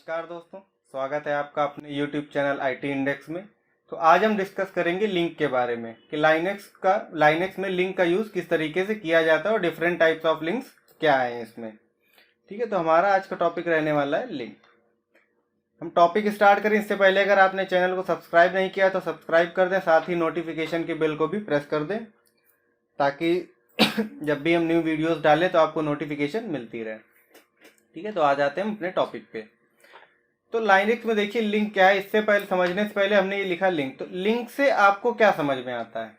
नमस्कार दोस्तों, स्वागत है आपका अपने YouTube चैनल IT इंडेक्स में। तो आज हम डिस्कस करेंगे लिंक के बारे में कि लाइनेक्स में लिंक का यूज़ किस तरीके से किया जाता है और डिफरेंट टाइप्स ऑफ लिंक्स क्या हैं इसमें। ठीक है, तो हमारा आज का टॉपिक रहने वाला है लिंक। हम टॉपिक स्टार्ट करें इससे पहले अगर आपने चैनल को सब्सक्राइब नहीं किया तो सब्सक्राइब कर दें, साथ ही नोटिफिकेशन के बेल को भी प्रेस कर दें ताकि जब भी हम न्यू वीडियोज़ डालें तो आपको नोटिफिकेशन मिलती रहे। ठीक है, तो आ जाते हैं हम अपने टॉपिक पे। तो लाइनेक्स में देखिए लिंक क्या है, इससे पहले समझने से पहले हमने ये लिखा लिंक। तो लिंक से आपको क्या समझ में आता है?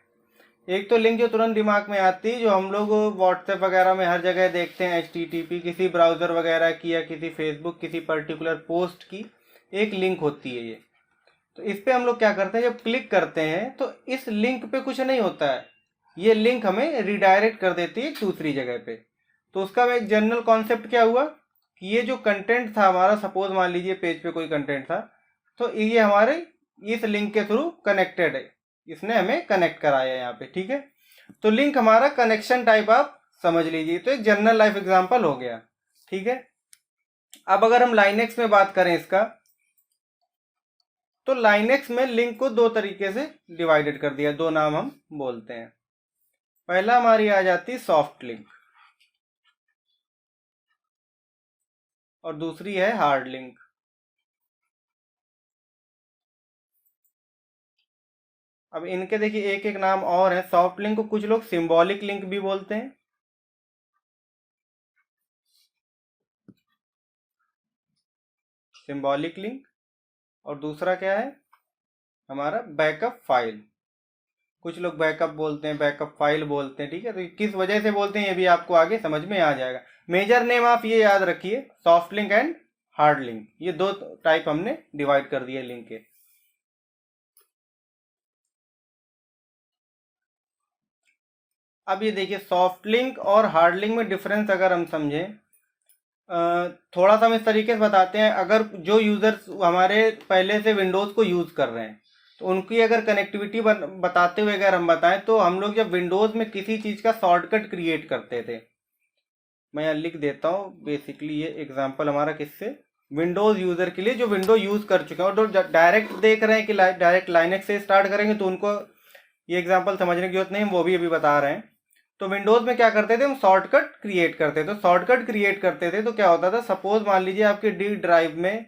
एक तो लिंक जो तुरंत दिमाग में आती है, जो हम लोग व्हाट्सएप वगैरह में हर जगह देखते हैं, HTTP किसी ब्राउज़र वगैरह की या किसी फेसबुक किसी पर्टिकुलर पोस्ट की एक लिंक होती है ये। तो इस पर हम लोग क्या करते हैं, जब क्लिक करते हैं तो इस लिंक पे कुछ नहीं होता है, ये लिंक हमें रिडायरेक्ट कर देती है दूसरी जगह पे। तो उसका एक जनरल कॉन्सेप्ट क्या हुआ कि ये जो कंटेंट था हमारा, सपोज मान लीजिए पेज पे कोई कंटेंट था, तो ये हमारे इस लिंक के थ्रू कनेक्टेड है, इसने हमें कनेक्ट कराया यहाँ पे। ठीक है, तो लिंक हमारा कनेक्शन टाइप आप समझ लीजिए, तो एक जनरल लाइफ एग्जांपल हो गया। ठीक है, अब अगर हम लाइनेक्स में बात करें इसका, तो लाइनेक्स में लिंक को दो तरीके से डिवाइडेड कर दिया, दो नाम हम बोलते हैं। पहला हमारी आ जाती है सॉफ्ट लिंक और दूसरी है हार्ड लिंक। अब इनके देखिए एक एक नाम और है। सॉफ्ट लिंक को कुछ लोग सिंबॉलिक लिंक भी बोलते हैं, सिंबॉलिक लिंक, और दूसरा क्या है हमारा बैकअप फाइल। कुछ लोग बैकअप बोलते हैं, बैकअप फाइल बोलते हैं। ठीक है, तो किस वजह से बोलते हैं ये भी आपको आगे समझ में आ जाएगा। मेजर नेम आप ये याद रखिए, soft link and hard link, ये दो टाइप हमने डिवाइड कर दिए लिंक के। अब ये देखिए सॉफ्ट लिंक और हार्ड लिंक में डिफरेंस अगर हम समझें, थोड़ा सा हम इस तरीके से बताते हैं। अगर जो यूज़र्स हमारे पहले से विंडोज़ को यूज़ कर रहे हैं तो उनकी अगर कनेक्टिविटी बताते हुए अगर हम बताएं, तो हम लोग जब विंडोज़ में किसी चीज़ का शॉर्टकट क्रिएट करते थे, मैं यहाँ लिख देता हूँ। बेसिकली ये एग्जांपल हमारा किससे, विंडोज़ यूज़र के लिए जो विंडो यूज़ कर चुके हैं और जो डायरेक्ट देख रहे हैं कि डायरेक्ट लाइनेक्स से स्टार्ट करेंगे तो उनको ये एग्जाम्पल समझने की जरूरत नहीं, वो भी अभी बता रहे हैं। तो विंडोज़ में क्या करते थे, हम शॉर्टकट क्रिएट करते थे। तो शॉर्टकट क्रिएट करते थे तो क्या होता था, सपोज मान लीजिए आपके डी ड्राइव में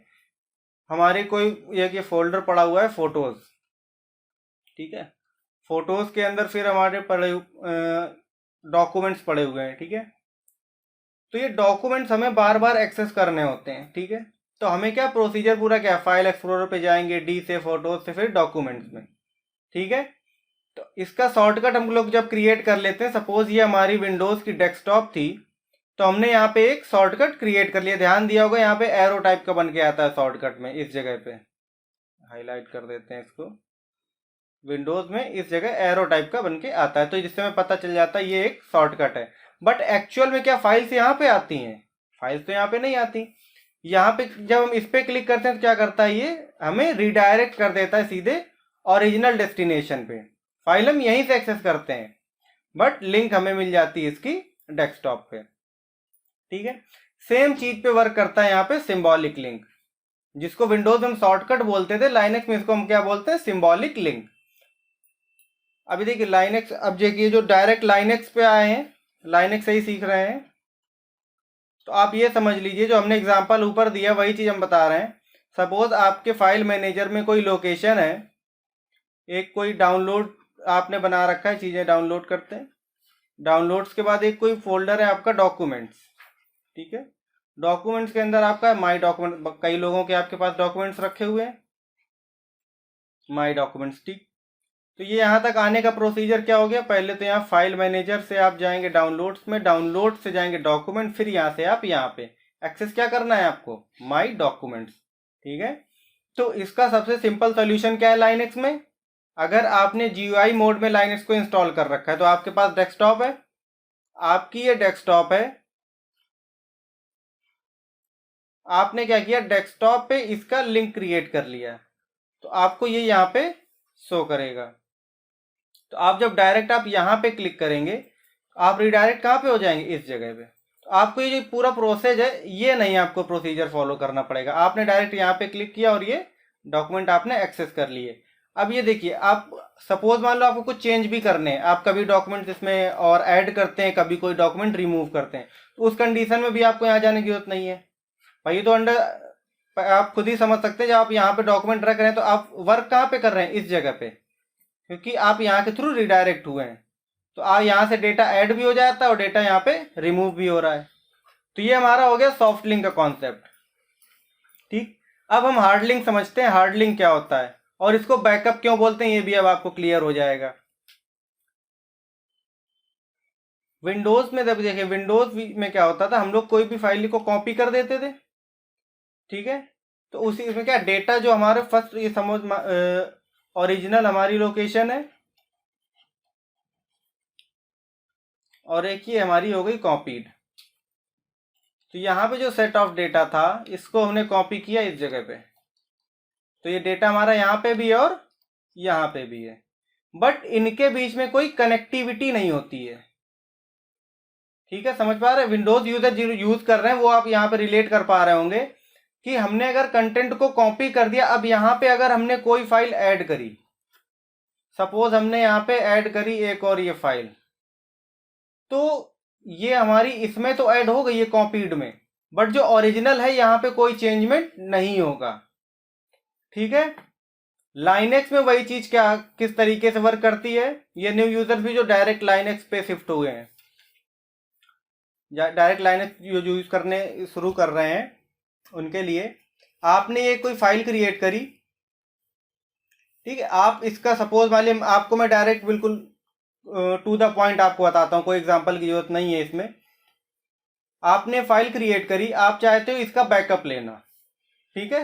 हमारे कोई ये फोल्डर पड़ा हुआ है फोटोज़। ठीक है, फोटोज़ के अंदर फिर हमारे डॉक्यूमेंट्स पड़े हुए हैं। ठीक है, तो ये डॉक्यूमेंट्स हमें बार बार एक्सेस करने होते हैं। ठीक है, तो हमें क्या प्रोसीजर पूरा क्या, फाइल एक्सप्लोरर पे जाएंगे, डी से फोटोज से फिर डॉक्यूमेंट्स में। ठीक है, तो इसका शॉर्टकट हम लोग जब क्रिएट कर लेते हैं, सपोज ये हमारी विंडोज़ की डेस्कटॉप थी, तो हमने यहाँ पे एक शॉर्टकट क्रिएट कर लिया। ध्यान दिया होगा यहाँ पे एरो टाइप का बन के आता है शॉर्टकट में, इस जगह पे हाईलाइट कर देते हैं इसको। विंडोज़ में इस जगह एरो टाइप का बन के आता है, तो जिससे हमें पता चल जाता है ये एक शॉर्टकट है। बट एक्चुअल में क्या फाइल्स यहाँ पे आती हैं? फाइल्स तो यहाँ पे नहीं आती। यहाँ पे जब हम इस पे क्लिक करते हैं तो क्या करता है, ये हमें रिडायरेक्ट कर देता है सीधे ओरिजिनल डेस्टिनेशन पे। फाइल हम यहीं से एक्सेस करते हैं, बट लिंक हमें मिल जाती है इसकी डेस्कटॉप पे। ठीक है, सेम चीज पे वर्क करता है यहाँ पे सिंबॉलिक लिंक, जिसको विंडोज में हम शॉर्टकट बोलते थे, लाइनेक्स में इसको हम क्या बोलते हैं, सिंबॉलिक लिंक। अभी देखिए लाइनेक्स, अब देखिए जो डायरेक्ट लाइनेक्स पे आए हैं, लाइनेक्स से ही सीख रहे हैं, तो आप ये समझ लीजिए जो हमने एग्जांपल ऊपर दिया वही चीज़ हम बता रहे हैं। सपोज आपके फाइल मैनेजर में कोई लोकेशन है, एक कोई डाउनलोड आपने बना रखा है, चीज़ें डाउनलोड करते हैं। डाउनलोड्स के बाद एक कोई फोल्डर है आपका डॉक्यूमेंट्स। ठीक है, डॉक्यूमेंट्स के अंदर आपका माई डॉक्यूमेंट, कई लोगों के आपके पास डॉक्यूमेंट्स रखे हुए हैं, माई डॉक्यूमेंट्स। ठीक, तो ये यहाँ तक आने का प्रोसीजर क्या हो गया, पहले तो यहाँ फाइल मैनेजर से आप जाएंगे डाउनलोड्स में, डाउनलोड से जाएंगे डॉक्यूमेंट, फिर यहाँ से आप यहाँ पे एक्सेस क्या करना है आपको, माई डॉक्यूमेंट्स। ठीक है, तो इसका सबसे सिंपल सोल्यूशन क्या है लाइनेक्स में, अगर आपने GUI मोड में लाइनेक्स को इंस्टॉल कर रखा है तो आपके पास डेस्कटॉप है, आपकी ये डेस्कटॉप है, आपने क्या किया, डेस्कटॉप पे इसका लिंक क्रिएट कर लिया, तो आपको ये यहाँ पे शो करेगा। तो आप जब डायरेक्ट आप यहाँ पे क्लिक करेंगे, आप रिडायरेक्ट कहाँ पे हो जाएंगे, इस जगह पे। तो आपको ये जो पूरा प्रोसेस है ये नहीं आपको प्रोसीजर फॉलो करना पड़ेगा। आपने डायरेक्ट यहाँ पे क्लिक किया और ये डॉक्यूमेंट आपने एक्सेस कर लिए। अब ये देखिए, आप सपोज मान लो आपको कुछ चेंज भी करने हैं, आप कभी डॉक्यूमेंट इसमें और ऐड करते हैं, कभी कोई डॉक्यूमेंट रिमूव करते हैं, तो उस कंडीशन में भी आपको यहाँ जाने की जरूरत नहीं है भाई। तो अंडर आप खुद ही समझ सकते हैं, जब आप यहाँ पे डॉक्यूमेंट रख रहे हैं तो आप वर्क कहाँ पे कर रहे हैं, इस जगह पे, क्योंकि आप यहाँ के थ्रू रिडायरेक्ट हुए हैं। तो आप यहाँ से डेटा ऐड भी हो जाता है और डेटा यहाँ पे रिमूव भी हो रहा है। तो ये हमारा हो गया सॉफ्ट लिंक का कॉन्सेप्ट। ठीक, अब हम हार्ड लिंक समझते हैं, हार्ड लिंक क्या होता है और इसको बैकअप क्यों बोलते हैं, ये भी अब आपको क्लियर हो जाएगा। विंडोज में जब देखिए, विंडोज में क्या होता था, हम लोग कोई भी फाइल को कॉपी कर देते थे, ठीक है। तो उसी इसमें क्या डेटा जो हमारे फर्स्ट ये समझ ओरिजिनल हमारी लोकेशन है और एक ही हमारी हो गई कॉपीड। तो यहाँ पे जो सेट ऑफ डेटा था इसको हमने कॉपी किया इस जगह पे, तो ये डेटा हमारा यहाँ पे भी है और यहाँ पे भी है, बट इनके बीच में कोई कनेक्टिविटी नहीं होती है। ठीक है, समझ पा रहे हैं? विंडोज यूजर जो यूज कर रहे हैं वो आप यहाँ पे रिलेट कर पा रहे होंगे कि हमने अगर कंटेंट को कॉपी कर दिया, अब यहाँ पे अगर हमने कोई फाइल ऐड करी, सपोज हमने यहाँ पे ऐड करी एक और ये फाइल, तो ये हमारी इसमें तो ऐड हो गई है कॉपीड में, बट जो ओरिजिनल है यहाँ पे कोई चेंजमेंट नहीं होगा। ठीक है, लाइनेक्स में वही चीज क्या किस तरीके से वर्क करती है, ये न्यू यूजर भी जो डायरेक्ट लाइनेक्स पे शिफ्ट हुए हैं, डायरेक्ट लाइनेक्स यूज करने शुरू कर रहे हैं, उनके लिए आपने ये कोई फाइल क्रिएट करी, ठीक है। आप इसका सपोज मान लिया, आपको मैं डायरेक्ट बिल्कुल टू द पॉइंट आपको बताता हूँ, कोई एग्जांपल की जरूरत नहीं है इसमें। आपने फाइल क्रिएट करी, आप चाहते हो इसका बैकअप लेना, ठीक है।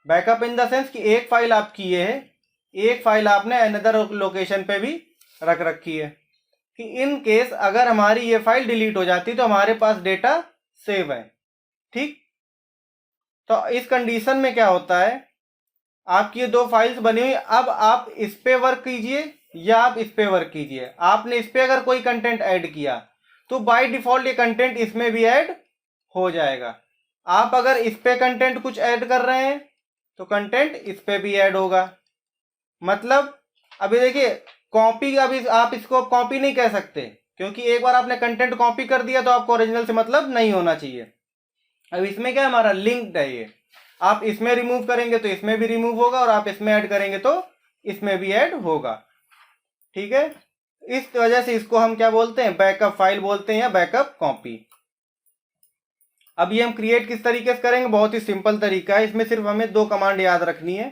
बैकअप इन द सेंस कि एक फाइल आप किए है, एक फाइल आपने अनदर लोकेशन पे भी रख रखी है, कि इन केस अगर हमारी ये फाइल डिलीट हो जाती तो हमारे पास डेटा सेव है। ठीक, तो इस कंडीशन में क्या होता है, आपकी ये दो फाइल्स बनी हुई, अब आप इस पे वर्क कीजिए या आप इस पे वर्क कीजिए। आपने इस पे अगर कोई कंटेंट ऐड किया तो बाय डिफॉल्ट ये कंटेंट इसमें भी ऐड हो जाएगा। आप अगर इस पे कंटेंट कुछ ऐड कर रहे हैं तो कंटेंट इस पे भी ऐड होगा। मतलब अभी देखिए, कॉपी, अभी आप इसको कॉपी नहीं कह सकते, क्योंकि एक बार आपने कंटेंट कॉपी कर दिया तो आपको ओरिजिनल से मतलब नहीं होना चाहिए। अब इसमें क्या हमारा लिंक्ड है, ये आप इसमें रिमूव करेंगे तो इसमें भी रिमूव होगा और आप इसमें ऐड करेंगे तो इसमें भी ऐड होगा। ठीक है, इस वजह से इसको हम क्या बोलते हैं, बैकअप फाइल बोलते हैं या बैकअप कॉपी। अब ये हम क्रिएट किस तरीके से करेंगे, बहुत ही सिंपल तरीका है, इसमें सिर्फ हमें दो कमांड याद रखनी है।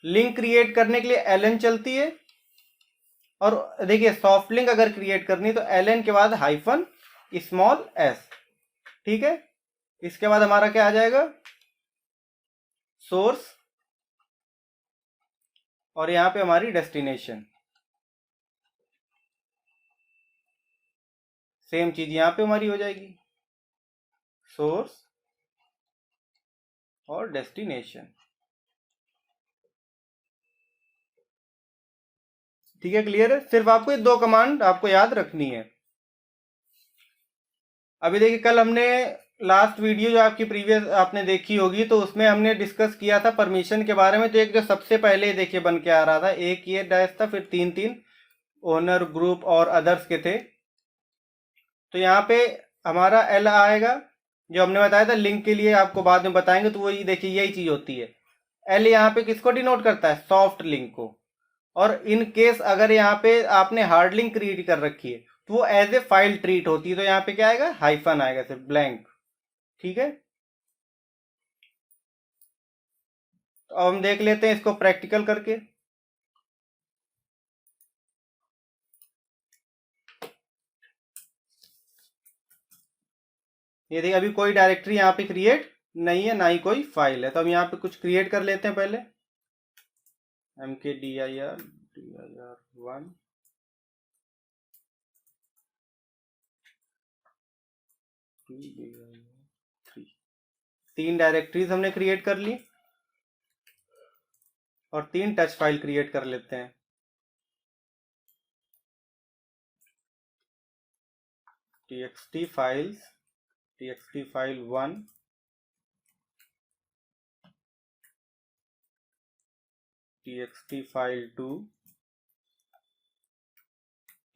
लिंक क्रिएट करने के लिए ln चलती है, और देखिए सॉफ्ट लिंक अगर क्रिएट करनी तो ln के बाद हाइफन स्मॉल s। ठीक है, इसके बाद हमारा क्या आ जाएगा, सोर्स, और यहां पे हमारी डेस्टिनेशन। सेम चीज यहां पे हमारी हो जाएगी, सोर्स और डेस्टिनेशन। ठीक है, क्लियर है? सिर्फ आपको ये दो कमांड आपको याद रखनी है। अभी देखिए, कल हमने लास्ट वीडियो जो आपकी प्रीवियस आपने देखी होगी, तो उसमें हमने डिस्कस किया था परमिशन के बारे में। तो एक जो सबसे पहले देखिए बन के आ रहा था, एक ये डैश था, फिर तीन तीन ओनर, ग्रुप और अदर्स के थे। तो यहाँ पे हमारा एल आएगा, जो हमने बताया था लिंक के लिए, आपको बाद में बताएंगे। तो वही देखिए, यही चीज होती है। एल यहाँ पे किसको डिनोट करता है, सॉफ्ट लिंक को। और इन केस अगर यहाँ पे आपने हार्ड लिंक क्रिएट कर रखी है तो वो एज ए फाइल ट्रीट होती है, तो यहाँ पे क्या आएगा, हाइफन आएगा, सिर्फ ब्लैंक। ठीक है, तो अब हम देख लेते हैं इसको प्रैक्टिकल करके। ये देखिए, अभी कोई डायरेक्टरी यहाँ पे क्रिएट नहीं है, ना ही कोई फाइल है। तो हम यहाँ पे कुछ क्रिएट कर लेते हैं पहले, mkdir1 तीन डायरेक्टरीज हमने क्रिएट कर ली और तीन टच फाइल क्रिएट कर लेते हैं। txt files, txt file 1, txt file 2,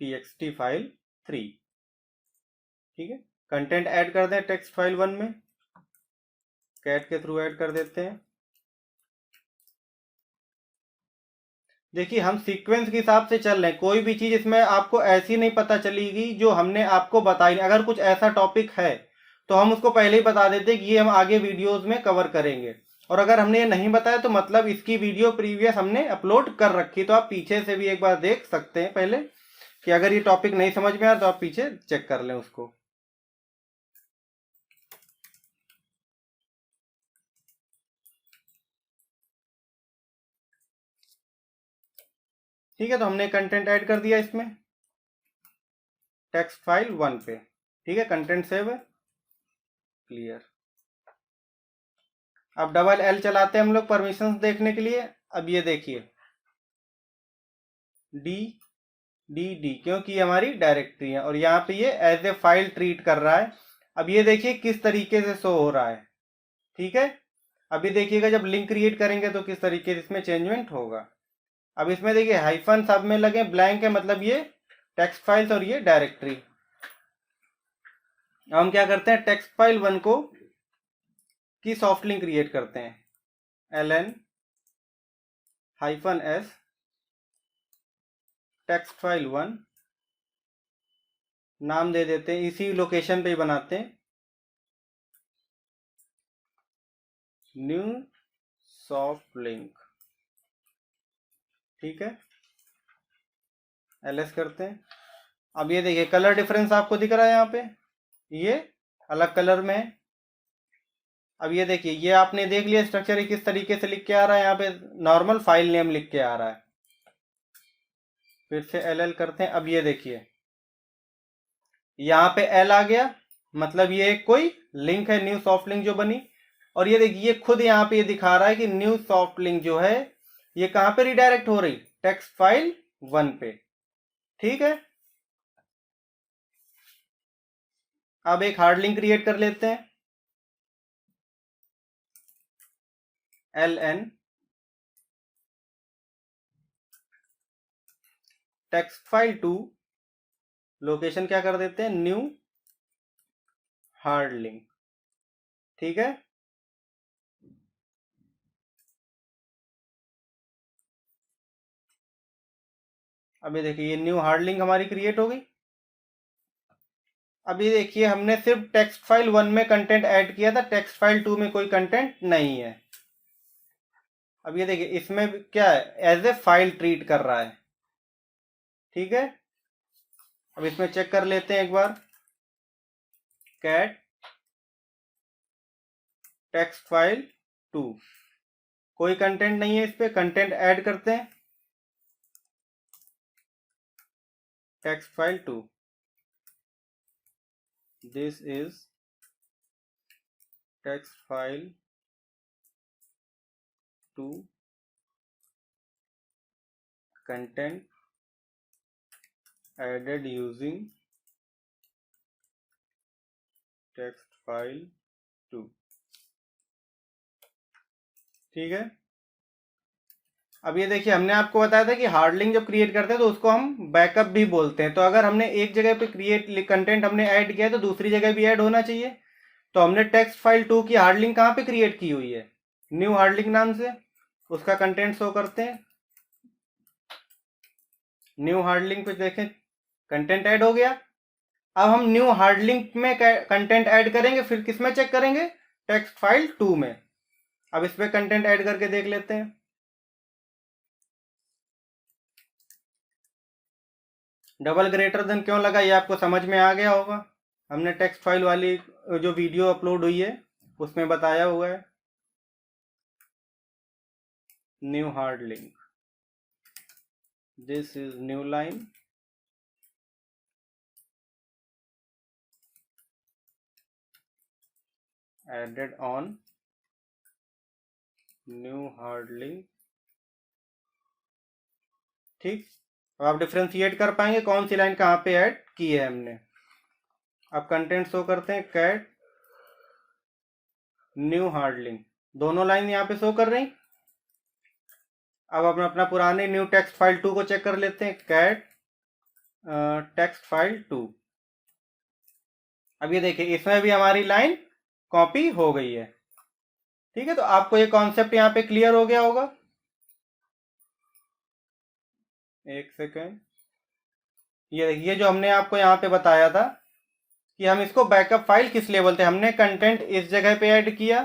txt file 3। ठीक है, कंटेंट ऐड कर दें टेक्स्ट फाइल 1 में, कैट के थ्रू ऐड कर देते हैं। देखिए हम सीक्वेंस के हिसाब से चल रहे हैं, कोई भी चीज़ इसमें आपको ऐसी नहीं पता चलेगी जो हमने आपको बताई नहीं। अगर कुछ ऐसा टॉपिक है तो हम उसको पहले ही बता देते हैं कि ये हम आगे वीडियोस में कवर करेंगे, और अगर हमने ये नहीं बताया तो मतलब इसकी वीडियो प्रीवियस हमने अपलोड कर रखी, तो आप पीछे से भी एक बार देख सकते हैं पहले, कि अगर ये टॉपिक नहीं समझ में आया तो आप पीछे चेक कर लें उसको। ठीक है, तो हमने कंटेंट ऐड कर दिया इसमें टेक्स्ट फाइल 1 पे। ठीक है, कंटेंट सेव है, क्लियर। अब डबल एल चलाते हैं हम लोग परमिशंस देखने के लिए। अब ये देखिए डी डी डी, क्योंकि ये हमारी डायरेक्टरी है और यहाँ पे ये एज ए फाइल ट्रीट कर रहा है। अब ये देखिए किस तरीके से शो हो रहा है। ठीक है, अभी देखिएगा जब लिंक क्रिएट करेंगे तो किस तरीके से इसमें चेंजमेंट होगा। अब इसमें देखिए हाइफन सब में लगे ब्लैंक है, मतलब ये टेक्स्ट फाइल्स और ये डायरेक्टरी। हम क्या करते हैं, टेक्स्ट फाइल 1 को की सॉफ्ट लिंक क्रिएट करते हैं, ln-s टेक्स्ट फाइल 1 नाम दे देते हैं, इसी लोकेशन पे ही बनाते हैं, न्यू सॉफ्ट लिंक। ठीक है, ls करते हैं। अब ये देखिए कलर डिफरेंस आपको दिख रहा है, यहाँ पे ये अलग कलर में है। अब ये देखिए ये आपने देख लिया स्ट्रक्चर किस तरीके से लिख के आ रहा है, यहाँ पे नॉर्मल फाइल नेम लिख के आ रहा है। फिर से ll करते हैं। अब ये देखिए यहाँ पे l आ गया, मतलब ये एक कोई लिंक है, न्यू सॉफ्ट लिंक जो बनी। और ये देखिए खुद यहाँ पे ये दिखा रहा है कि न्यू सॉफ्ट लिंक जो है ये कहाँ पे रिडायरेक्ट हो रही, टेक्स्ट फाइल 1 पे। ठीक है, अब एक हार्ड लिंक क्रिएट कर लेते हैं, ln टेक्स्ट फाइल 2, लोकेशन क्या कर देते हैं, न्यू हार्ड लिंक। ठीक है, अभी देखिए ये न्यू हार्ड लिंक हमारी क्रिएट हो गई। अभी देखिए हमने सिर्फ टेक्स्ट फाइल 1 में कंटेंट ऐड किया था, टेक्स्ट फाइल 2 में कोई कंटेंट नहीं है। अब ये देखिए इसमें क्या है, एज ए फाइल ट्रीट कर रहा है। ठीक है, अब इसमें चेक कर लेते हैं एक बार, कैट टेक्स्ट फाइल 2, कोई कंटेंट नहीं है, इस पे कंटेंट ऐड करते हैं, text file 2, this is text file 2 content added using text file 2। ठीक है, अब ये देखिए हमने आपको बताया था कि हार्ड लिंक जब क्रिएट करते हैं तो उसको हम बैकअप भी बोलते हैं। तो अगर हमने एक जगह पे क्रिएट कंटेंट हमने ऐड किया है तो दूसरी जगह भी ऐड होना चाहिए। तो हमने टेक्स्ट फाइल 2 की हार्ड लिंक कहाँ पे क्रिएट की हुई है, न्यू हार्ड लिंक नाम से, उसका कंटेंट शो करते हैं। न्यू हार्ड लिंक पे देखें कंटेंट ऐड हो गया। अब हम न्यू हार्ड लिंक में कंटेंट ऐड करेंगे, फिर किस में चेक करेंगे, टेक्स्ट फाइल 2 में। अब इस पे कंटेंट ऐड करके देख लेते हैं। डबल ग्रेटर देन क्यों लगा ये आपको समझ में आ गया होगा, हमने टेक्स्ट फाइल वाली जो वीडियो अपलोड हुई है उसमें बताया हुआ है। New hard link, this is new line, added on new hard link. ठीक, अब आप डिफ्रेंशिएट कर पाएंगे कौन सी लाइन कहाँ पे ऐड की है हमने। अब कंटेंट शो करते हैं कैट न्यू हार्ड लिंक, दोनों लाइन यहाँ पे शो कर रही। अब अपना अपना पुराने न्यू टेक्स्ट फाइल 2 को चेक कर लेते हैं, कैट टेक्स्ट फाइल 2। अब ये देखिए इसमें भी हमारी लाइन कॉपी हो गई है। ठीक है, तो आपको ये कॉन्सेप्ट यहाँ पे क्लियर हो गया होगा। एक सेकेंड, ये देखिए जो हमने आपको यहाँ पे बताया था कि हम इसको बैकअप फाइल किस लिए बोलते हैं, हमने कंटेंट इस जगह पे ऐड किया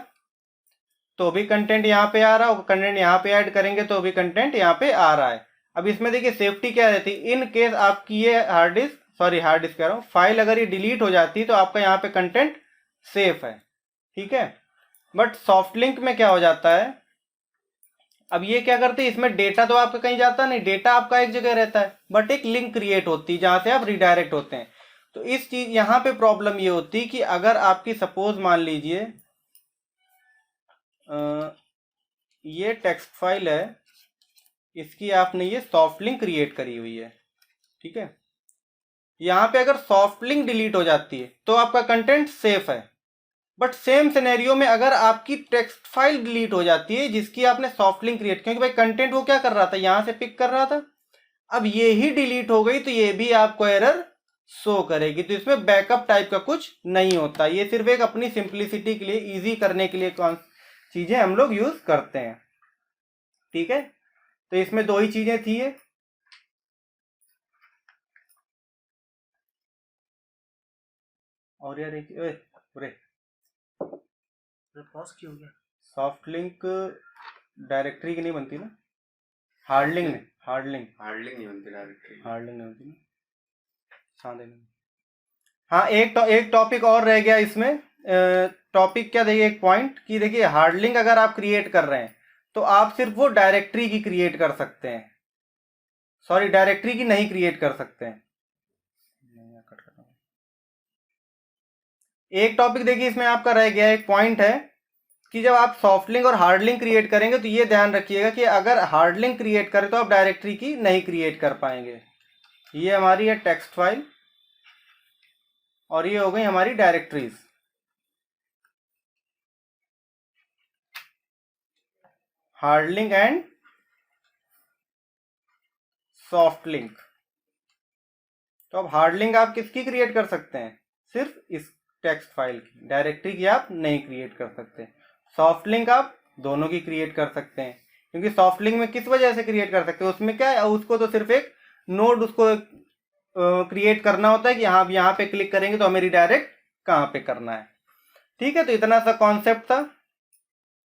तो भी कंटेंट यहाँ पे आ रहा है, और कंटेंट यहाँ पे ऐड करेंगे तो भी कंटेंट यहाँ पे आ रहा है। अब इसमें देखिए सेफ्टी क्या रहती है, इन केस आपकी ये हार्ड डिस्क कह रहा हूँ, फाइल अगर ये डिलीट हो जाती है तो आपका यहाँ पे कंटेंट सेफ है। ठीक है, बट सॉफ्ट लिंक में क्या हो जाता है, अब ये क्या करते हैं, इसमें डेटा तो आपका कहीं जाता नहीं, डेटा आपका एक जगह रहता है, बट एक लिंक क्रिएट होती है जहां से आप रिडायरेक्ट होते हैं। तो इस चीज यहाँ पे प्रॉब्लम ये होती है कि अगर आपकी सपोज मान लीजिए ये टेक्स्ट फाइल है, इसकी आपने ये सॉफ्ट लिंक क्रिएट करी हुई है। ठीक है, यहाँ पे अगर सॉफ्ट लिंक डिलीट हो जाती है तो आपका कंटेंट सेफ है, बट सेम सिनेरियो में अगर आपकी टेक्स्ट फाइल डिलीट हो जाती है जिसकी आपने सॉफ्ट लिंक क्रिएट, क्योंकि भाई कंटेंट वो क्या कर रहा था, यहां से पिक कर रहा था, अब ये ही डिलीट हो गई तो ये भी आपको एरर शो करेगी। तो इसमें बैकअप टाइप का कुछ नहीं होता, ये सिर्फ एक अपनी सिंप्लिसिटी के लिए, इजी करने के लिए कौन चीजें हम लोग यूज करते हैं। ठीक है, तो इसमें दो ही चीजें थी ये, और यार पॉज क्यों हो गया? सॉफ्ट लिंक डायरेक्टरी की नहीं बनती ना, हार्ड लिंक नहीं बनती डायरेक्टरी, हार्ड लिंक नहीं बनती ना। हाँ, एक टॉपिक और रह गया इसमें। टॉपिक क्या, देखिए एक पॉइंट कि देखिए हार्ड लिंक अगर आप क्रिएट कर रहे हैं तो आप सिर्फ वो डायरेक्टरी की क्रिएट कर सकते हैं, सॉरी डायरेक्टरी की नहीं क्रिएट कर सकते हैं। एक टॉपिक देखिए इसमें आपका रह गया, एक पॉइंट है कि जब आप सॉफ्ट लिंक और हार्ड लिंक क्रिएट करेंगे तो ये ध्यान रखिएगा कि अगर हार्ड लिंक क्रिएट करें तो आप डायरेक्टरी की नहीं क्रिएट कर पाएंगे। ये हमारी है टेक्स्ट फाइल और ये हो गई हमारी directories. Hard link and soft link. तो अब हार्ड लिंक आप किसकी क्रिएट कर सकते हैं, सिर्फ इस टेक्स्ट फाइल की, डायरेक्टरी की आप नहीं क्रिएट कर सकते। सॉफ्ट लिंक आप दोनों की क्रिएट कर सकते हैं, क्योंकि सॉफ्ट लिंक में किस वजह से क्रिएट कर सकते हैं, उसमें क्या है, उसको तो सिर्फ एक नोड उसको क्रिएट करना होता है कि हाँ यहाँ पे क्लिक करेंगे तो हमें रिडायरेक्ट कहाँ पे करना है। ठीक है, तो इतना सा कॉन्सेप्ट था,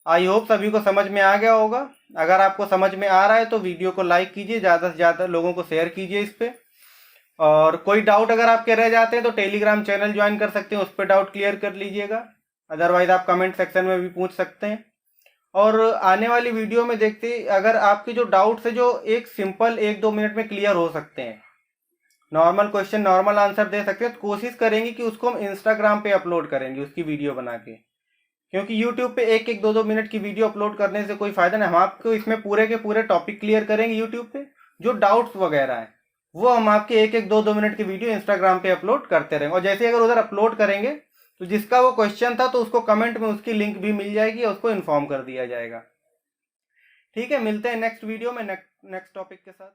आई होप सभी को समझ में आ गया होगा। अगर आपको समझ में आ रहा है तो वीडियो को लाइक कीजिए, ज़्यादा से ज़्यादा लोगों को शेयर कीजिए इस पर, और कोई डाउट अगर आपके रह जाते हैं तो टेलीग्राम चैनल ज्वाइन कर सकते हैं, उस पर डाउट क्लियर कर लीजिएगा, अदरवाइज आप कमेंट सेक्शन में भी पूछ सकते हैं। और आने वाली वीडियो में देखते अगर आपके जो डाउट्स है जो एक सिंपल 1-2 मिनट में क्लियर हो सकते हैं, नॉर्मल क्वेश्चन नॉर्मल आंसर दे सकते हैं, तो कोशिश करेंगे कि उसको हम इंस्टाग्राम पे अपलोड करेंगे उसकी वीडियो बना के, क्योंकि यूट्यूब पे 1-2 मिनट की वीडियो अपलोड करने से कोई फायदा नहीं। हम आपको इसमें पूरे के पूरे टॉपिक क्लियर करेंगे यूट्यूब पे, जो डाउट्स वगैरह है वो हम आपके 1-2 मिनट की वीडियो इंस्टाग्राम पे अपलोड करते रहेंगे। और जैसे अगर उधर अपलोड करेंगे तो जिसका वो क्वेश्चन था तो उसको कमेंट में उसकी लिंक भी मिल जाएगी और उसको इन्फॉर्म कर दिया जाएगा। ठीक है, मिलते हैं नेक्स्ट वीडियो में नेक्स्ट टॉपिक के साथ।